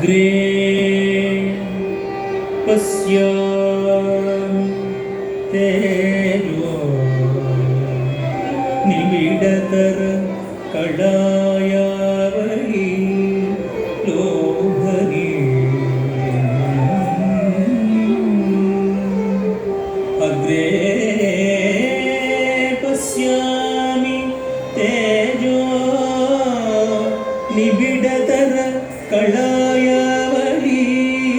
अग्रे पश्यामि तेजो निबिडतर कडायावळि लोभनी अग्रे पश्यामि तेजो निबिडतर कडायावळि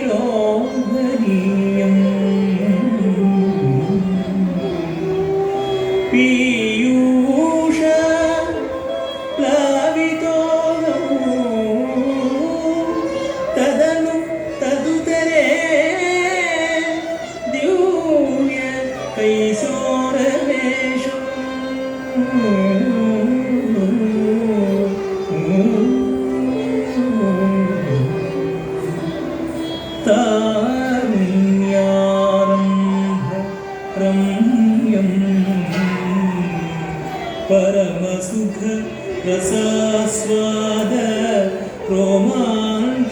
लोभनीयम् पीयूष प्लावितो तदनु तदुतरे दिव्य कैशोरवेशम् तारुण्यारम्भ रम्यम् परमसुख रसास्वाद रोमाञ्चिताङ्गै